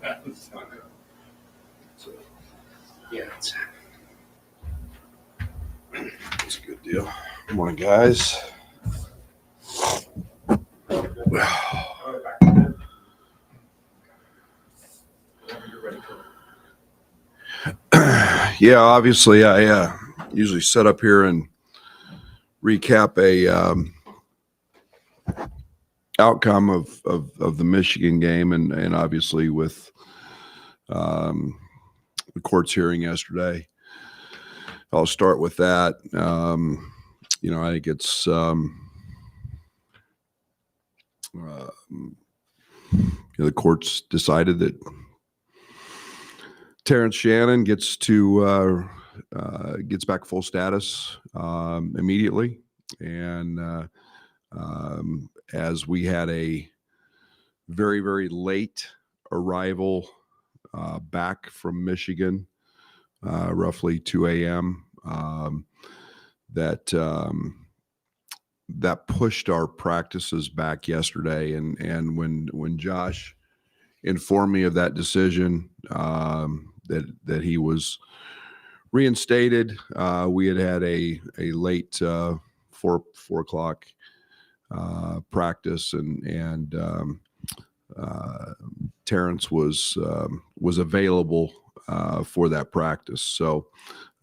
So, yeah, it's a good deal. Good morning, guys. Yeah, obviously, I usually set up here and recap a outcome of the Michigan game, and obviously with the court's hearing yesterday. I'll start with that. I think it's the court's decided that Terrence Shannon gets back full status immediately, and as we had a very, very late arrival back from Michigan, roughly 2 a.m. That pushed our practices back yesterday, and when Josh informed me of that decision, that he was reinstated, we had a late 4 o'clock practice, and Terrence was available for that practice. So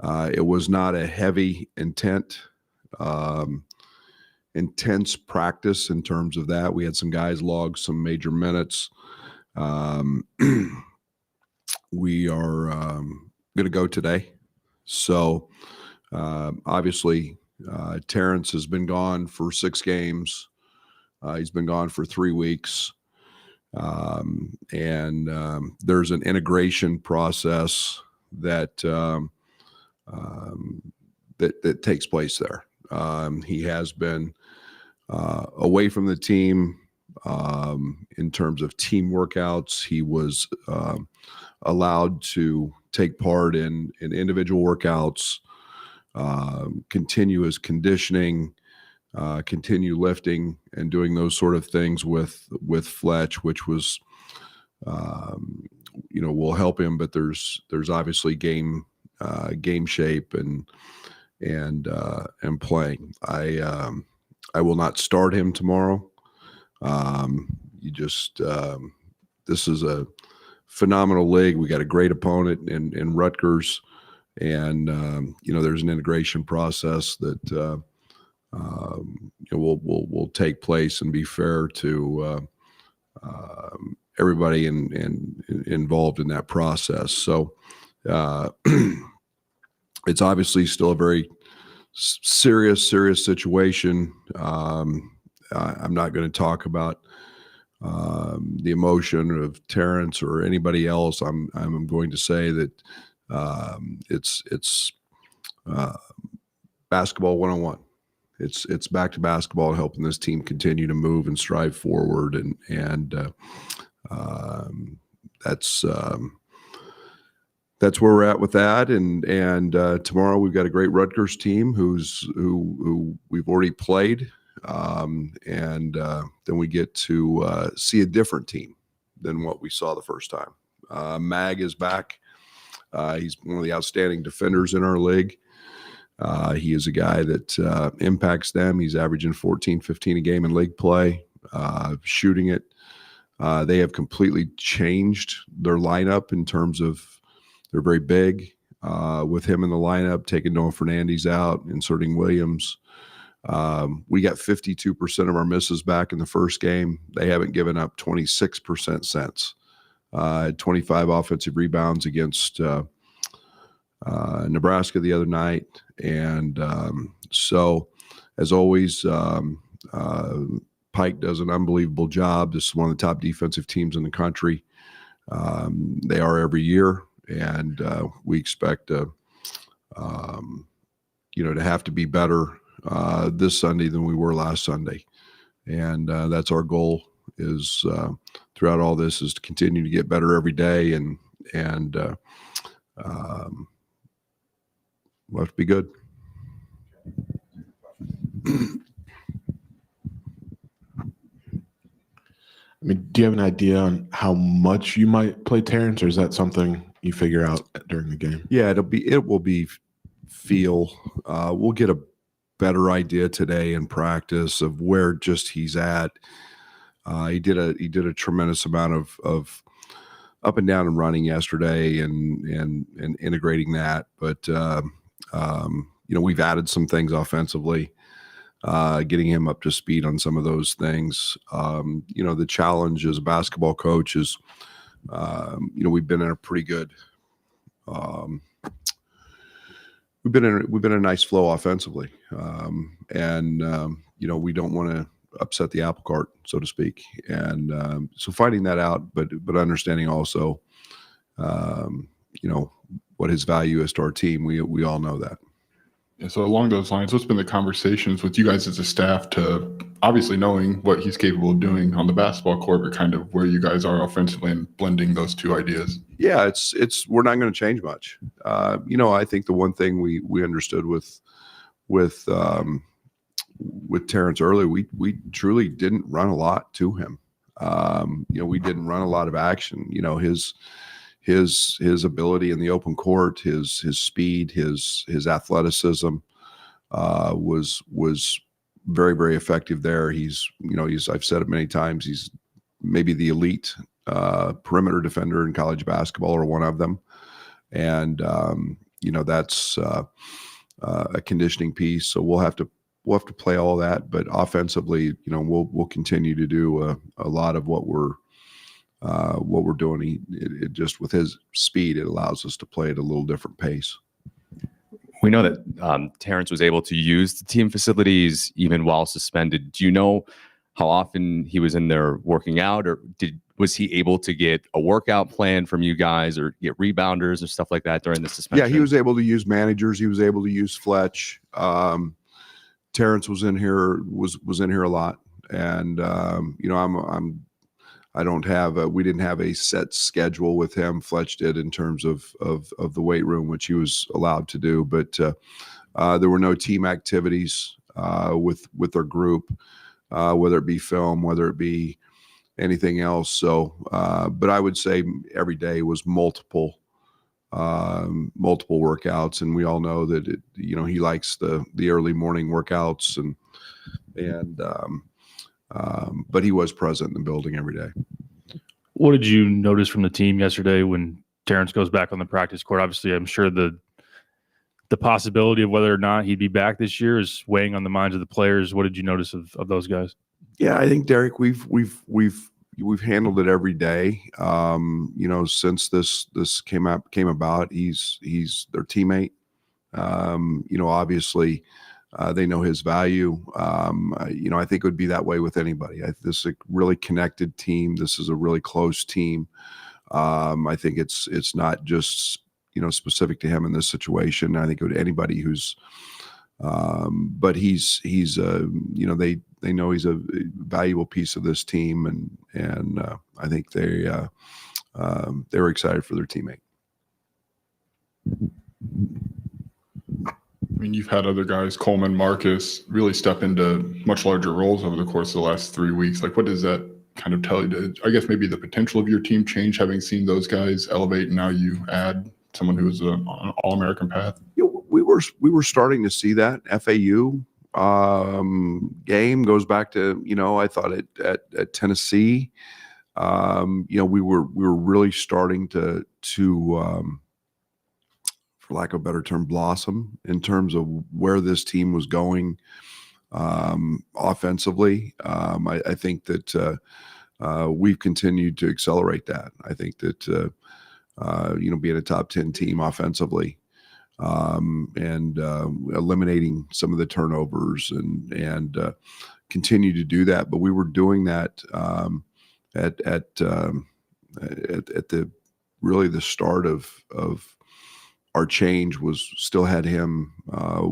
it was not a heavy intense practice in terms of that. We had some guys log some major minutes. We are going to go today. So obviously Terrence has been gone for 6 games. He's been gone for 3 weeks. And there's an integration process that that takes place there. He has been away from the team in terms of team workouts. He was allowed to take part in individual workouts, continue his conditioning, continue lifting and doing those sort of things with Fletch, which was will help him. But there's obviously game shape and playing. I will not start him tomorrow. This is a phenomenal league. We got a great opponent in Rutgers, and there's an integration process that will take place and be fair to everybody involved in that process. So it's obviously still a very serious situation. I'm not going to talk about the emotion of Terrence or anybody else. I'm going to say that it's basketball 101. It's back to basketball, helping this team continue to move and strive forward, and that's where we're at with that. And tomorrow we've got a great Rutgers team who we've already played, and then we get to see a different team than what we saw the first time. Mag is back. He's one of the outstanding defenders in our league. He is a guy that impacts them. He's averaging 14, 15 a game in league play, shooting it. They have completely changed their lineup in terms of they're very big with him in the lineup, taking Noah Fernandez out, inserting Williams. We got 52% of our misses back in the first game. They haven't given up 26% since. 25 offensive rebounds against Nebraska the other night. And so, as always, Pike does an unbelievable job. This is one of the top defensive teams in the country. They are every year, and we expect to have to be better this Sunday than we were last Sunday. And that's our goal, is throughout all this, is to continue to get better every day, and we'll have to be good. I mean, do you have an idea on how much you might play Terrence, or is that something you figure out during the game? Yeah, it will be feel. We'll get a better idea today in practice of where just he's at. He did a tremendous amount of up and down and running yesterday and integrating that. But we've added some things offensively, getting him up to speed on some of those things. The challenge as a basketball coach is, we've been in a pretty good. We've been in a nice flow offensively, we don't want to upset the apple cart, so to speak, and so finding that out, but understanding also, what his value is to our team. We all know that. Yeah, so along those lines, what's been the conversations with you guys as a staff to obviously knowing what he's capable of doing on the basketball court, but kind of where you guys are offensively and blending those two ideas? Yeah, it's we're not going to change much. I think the one thing we understood with Terrence early, we truly didn't run a lot to him. We didn't run a lot of action. His ability in the open court, his speed, his athleticism was very, very effective there. I've said it many times, he's maybe the elite perimeter defender in college basketball, or one of them. And that's a conditioning piece. So we'll have to play all that, but offensively, we'll continue to do a lot of what we're doing. It just, with his speed, it allows us to play at a little different pace. We know that Terrence was able to use the team facilities even while suspended. Do you know how often he was in there working out, or was he able to get a workout plan from you guys, or get rebounders or stuff like that during the suspension? Yeah, he was able to use managers. He was able to use Fletch. Terrence was in here a lot, and we didn't have a set schedule with him. Fletch did, in terms of the weight room, which he was allowed to do, but there were no team activities with our group, whether it be film, whether it be anything else. So, but I would say every day was multiple workouts, and we all know that he likes the early morning workouts, but he was present in the building every day. What did you notice from the team yesterday when Terrence goes back on the practice court? Obviously, I'm sure the possibility of whether or not he'd be back this year is weighing on the minds of the players. What did you notice of those guys? Yeah, I think, Derek, we've handled it every day. Since this came about, he's their teammate. Obviously, they know his value. I think it would be that way with anybody. This is a really connected team. This is a really close team. I think it's not just specific to him in this situation. I think it would anybody who's. But he's they know he's a valuable piece of this team, and I think they were excited for their teammate. I mean, you've had other guys, Coleman, Marcus, really step into much larger roles over the course of the last 3 weeks. Like, what does that kind of tell you? I guess maybe the potential of your team change, having seen those guys elevate, and now you add someone who is on an All-American path? We were starting to see that. FAU game goes back to, I thought at Tennessee. We were really starting to for lack of a better term, blossom in terms of where this team was going offensively. I think that we've continued to accelerate that. I think that being a top 10 team offensively, and eliminating some of the turnovers and continue to do that. But we were doing that at the really the start of our change, was still had him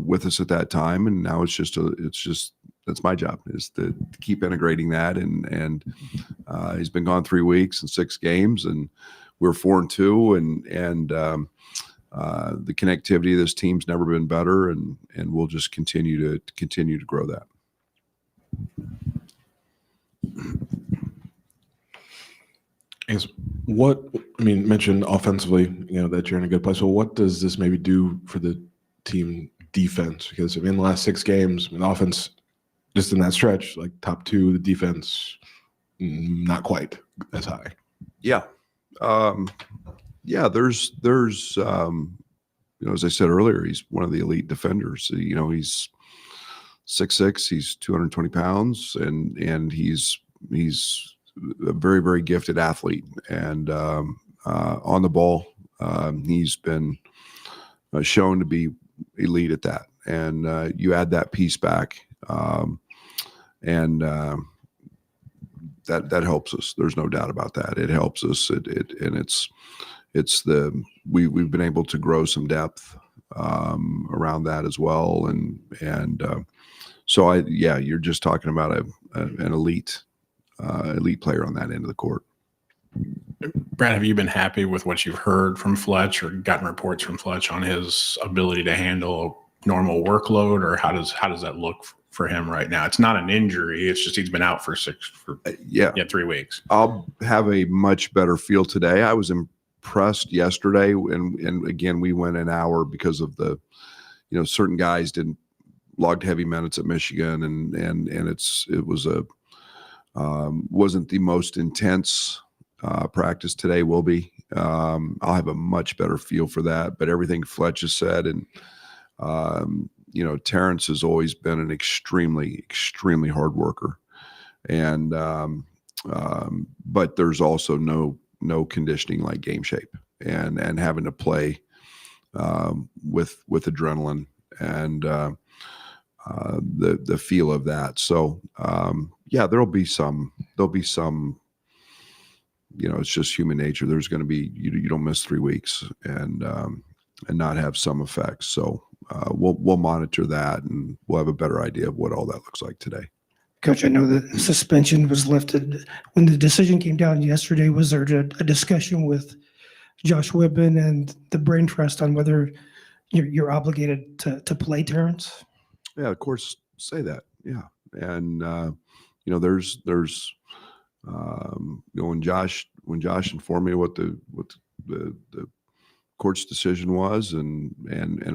with us at that time, and now it's just that's my job, is to keep integrating that. And he's been gone 3 weeks and 6 games, and we're 4-2, and the connectivity of this team's never been better, and we'll just continue to grow that. guess mentioned offensively, that you're in a good place. So what does this maybe do for the team defense? Because in the last 6 games, the offense just in that stretch, like top 2, the defense not quite as high. Yeah. There's as I said earlier, he's one of the elite defenders. He's 6'6", he's 220 pounds, and he's a very, very gifted athlete. And on the ball, he's been shown to be elite at that. And you add that piece back, and that helps us. There's no doubt about that. It helps us. We've been able to grow some depth around that as well. So you're just talking about an elite player on that end of the court. Brad, have you been happy with what you've heard from Fletch or gotten reports from Fletch on his ability to handle a normal workload, or how does that look for him right now? It's not an injury. It's just he's been out for 3 weeks. I'll have a much better feel today. I was impressed yesterday, and again, we went an hour because of the, certain guys didn't logged heavy minutes at Michigan, and it was wasn't the most intense practice today. Will be. I'll have a much better feel for that. But everything Fletch has said, and Terrence has always been an extremely, extremely hard worker, and but there's also no conditioning like game shape, and having to play with adrenaline and the feel of that. So there'll be some. It's just human nature. There's going to be you don't miss 3 weeks and not have some effects. So we'll monitor that, and we'll have a better idea of what all that looks like today. Coach, I know the suspension was lifted. When the decision came down yesterday, was there a discussion with Josh Whitman and the Brain Trust on whether you're obligated to play Terrence? Yeah, of course, say that. Yeah, and there's when Josh informed me what the court's decision was, and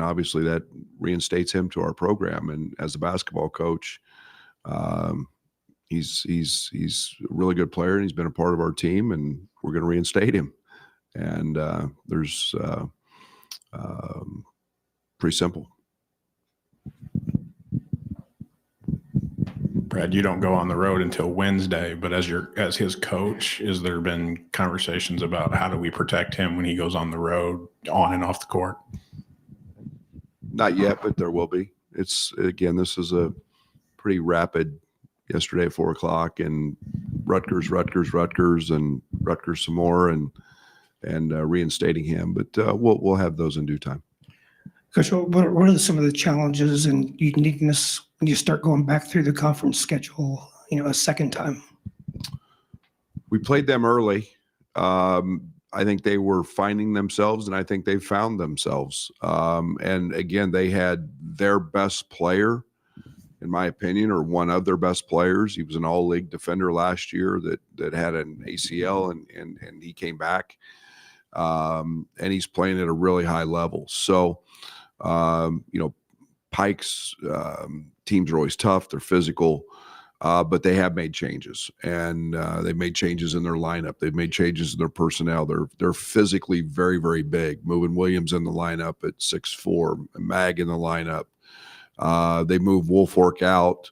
obviously that reinstates him to our program. And as a basketball coach, he's a really good player, and he's been a part of our team, and we're going to reinstate him. And there's pretty simple. Brad, you don't go on the road until Wednesday, but as his coach, has there been conversations about how do we protect him when he goes on the road, on and off the court? Not yet, but there will be. This is a pretty rapid. Yesterday at 4:00, and Rutgers, and Rutgers some more, and reinstating him. But we'll have those in due time. Coach, what are some of the challenges and uniqueness when you start going back through the conference schedule, a second time? We played them early. I think they were finding themselves, and I think they found themselves. And again, they had their best player, in my opinion, or one of their best players. He was an all-league defender last year that had an ACL, and he came back. And he's playing at a really high level. So, Pike's teams are always tough. They're physical, but they have made changes, and they've made changes in their lineup. They've made changes in their personnel. They're physically very, very big. Moving Williams in the lineup at 6'4", Mag in the lineup. They move Woolfolk out,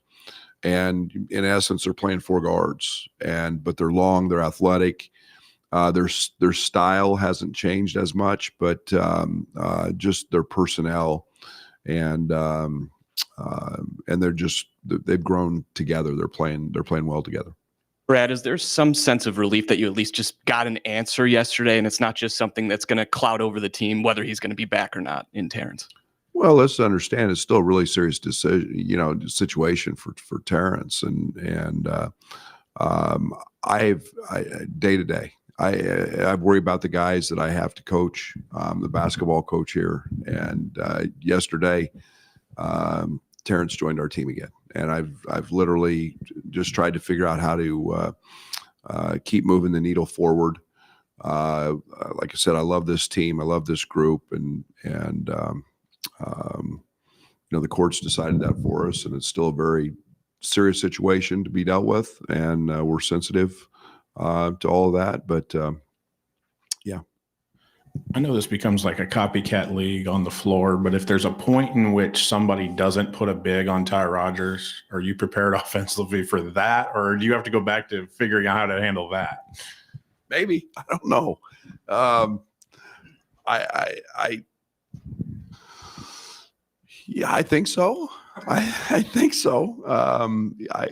and in essence, they're playing 4 guards. But they're long, they're athletic. Their style hasn't changed as much, but just their personnel, and they've grown together. They're playing well together. Brad, is there some sense of relief that you at least just got an answer yesterday, and it's not just something that's going to cloud over the team, whether he's going to be back or not in Terrence? Well, let's understand it's still a really serious situation for Terrence, and I day to day. I worry about the guys that I have to coach. I'm the basketball coach here, and yesterday, Terrence joined our team again, and I've literally just tried to figure out how to keep moving the needle forward. like I said, I love this team. I love this group, and the courts decided that for us, and it's still a very serious situation to be dealt with, and we're sensitive to all of that. But yeah. I know this becomes like a copycat league on the floor, but if there's a point in which somebody doesn't put a big on Ty Rodgers, are you prepared offensively for that, or do you have to go back to figuring out how to handle that? Maybe, I don't know. I think so. I think so. I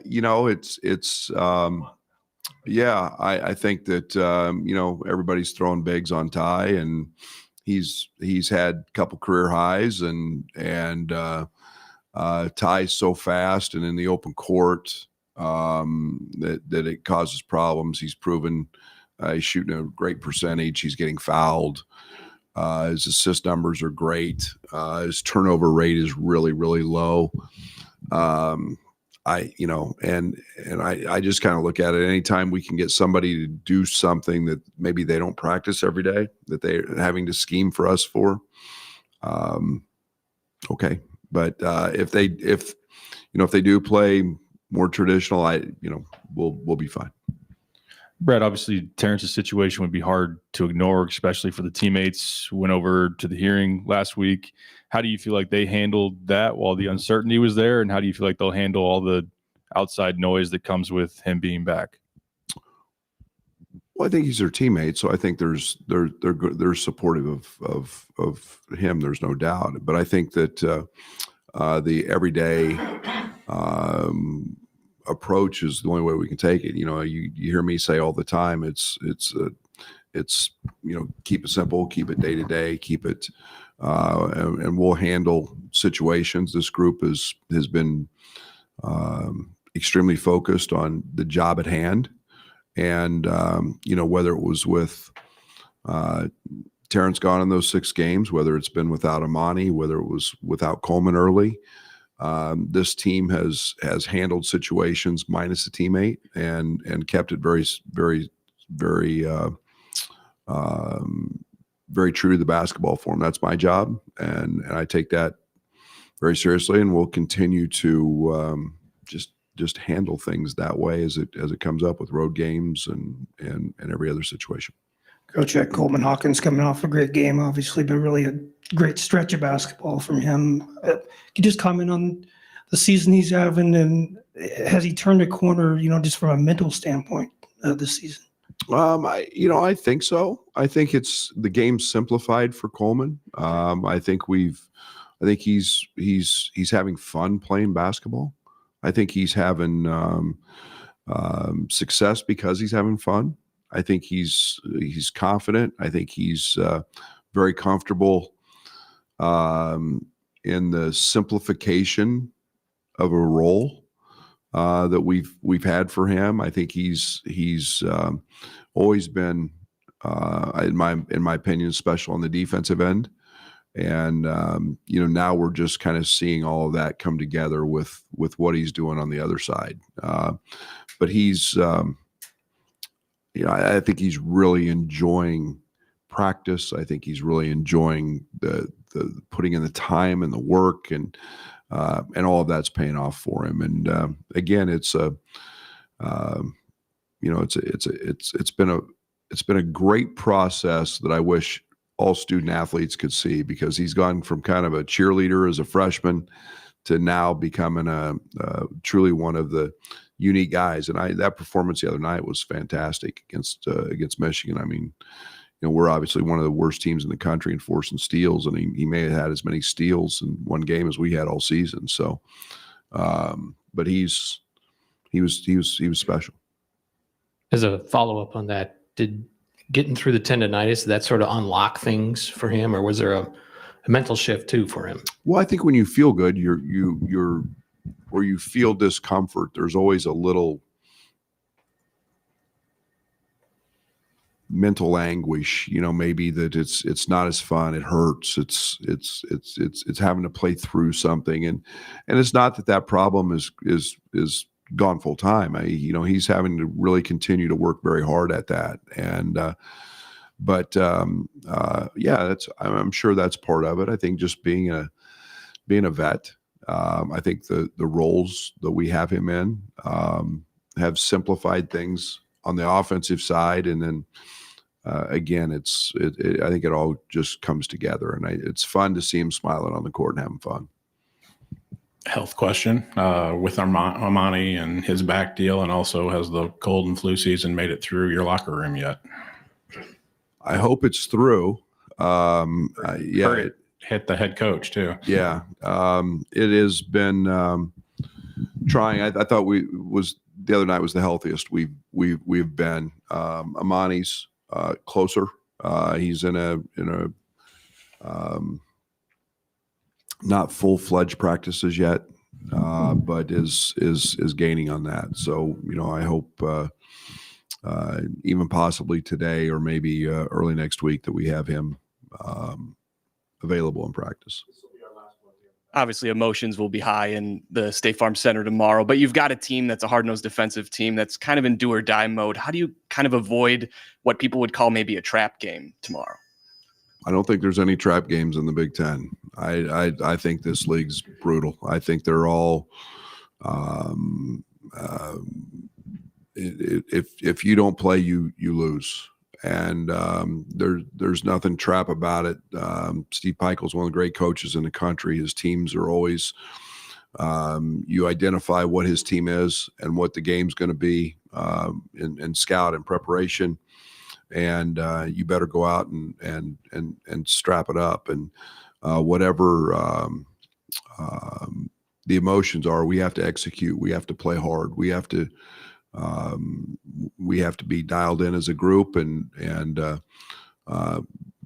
think that everybody's throwing bigs on Ty, and he's had a couple career highs, and Ty's so fast and in the open court that it causes problems. He's proven he's shooting a great percentage. He's getting fouled. His assist numbers are great. His turnover rate is really, really low. I just kind of look at it. Anytime we can get somebody to do something that maybe they don't practice every day, that they're having to scheme for us for, okay. But if they do play more traditional, we'll be fine. Brad, obviously Terrence's situation would be hard to ignore, especially for the teammates who went over to the hearing last week. How do you feel like they handled that while the uncertainty was there? And how do you feel like they'll handle all the outside noise that comes with him being back? Well, I think he's their teammate, so I think they're supportive of him. There's no doubt. But I think that the everyday approach is the only way we can take it. You hear me say all the time, it's keep it simple, keep it day to day, keep it, and we'll handle situations. This group has been extremely focused on the job at hand, and whether it was with Terrence gone in those 6 games, whether it's been without Amani, whether it was without Coleman early. This team has handled situations minus a teammate and kept it very, very, very, very true to the basketball form. That's my job, and I take that very seriously, and we'll continue to just handle things that way as it comes up with road games and every other situation. Coach Coleman Hawkins coming off a great game, obviously, but really a great stretch of basketball from him. Can you just comment on the season he's having, and has he turned a corner, just from a mental standpoint this season? I think so. I think it's the game simplified for Coleman. I think he's having fun playing basketball. I think he's having success because he's having fun. I think he's confident. I think he's very comfortable in the simplification of a role that we've had for him. I think he's always been, in my opinion, special on the defensive end. And now we're just kind of seeing all of that come together with what he's doing on the other side. But he's I think he's really enjoying practice. I think he's really enjoying the putting in the time and the work, and all of that's paying off for him. And again, it's been a great process that I wish all student athletes could see, because he's gone from kind of a cheerleader as a freshman to now becoming truly one of the unique guys. And that performance the other night was fantastic against Michigan. I mean, we're obviously one of the worst teams in the country in forcing steals, and he may have had as many steals in one game as we had all season. So, but he was special. As a follow-up on that, did getting through the tendonitis, did that sort of unlock things for him, or was there a mental shift too for him? Well, I think when you feel good, you're where you feel discomfort, there's always a little mental anguish, maybe that it's not as fun. It hurts. It's having to play through something. And it's not that problem is gone full time. He's having to really continue to work very hard at that. And, Yeah, I'm sure that's part of it. I think just being a vet. I think the roles that we have him in have simplified things on the offensive side, and then again, I think it all just comes together, and it's fun to see him smiling on the court and having fun. Health question with Armani and his back deal, and also has the cold and flu season made it through your locker room yet? I hope it's through. Yeah, Heard it hit the head coach too. Yeah, it has been trying. I thought the other night was the healthiest we've been. Amani's closer. He's in a not full-fledged practices yet, but is gaining on that. So I hope even possibly today or maybe early next week that we have him available in practice. Obviously, emotions will be high in the State Farm Center tomorrow, but you've got a team that's a hard-nosed defensive team that's kind of in do or die mode. How do you kind of avoid what people would call maybe a trap game tomorrow? I don't think there's any trap games in the Big Ten. I think this league's brutal. I think they're all if you don't play, you lose. And there's nothing trap about it. Steve Peichel's one of the great coaches in the country. His teams are always you identify what his team is and what the game's going to be in scout and preparation, and you better go out and strap it up, and whatever the emotions are, we have to execute. We have to play hard. We have to be dialed in as a group and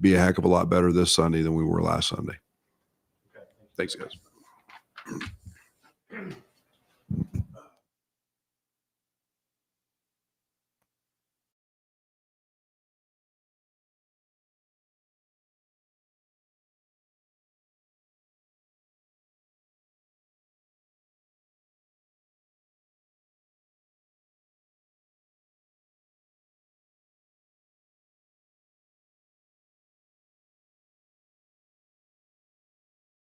be a heck of a lot better this Sunday than we were last Sunday. Thanks, guys.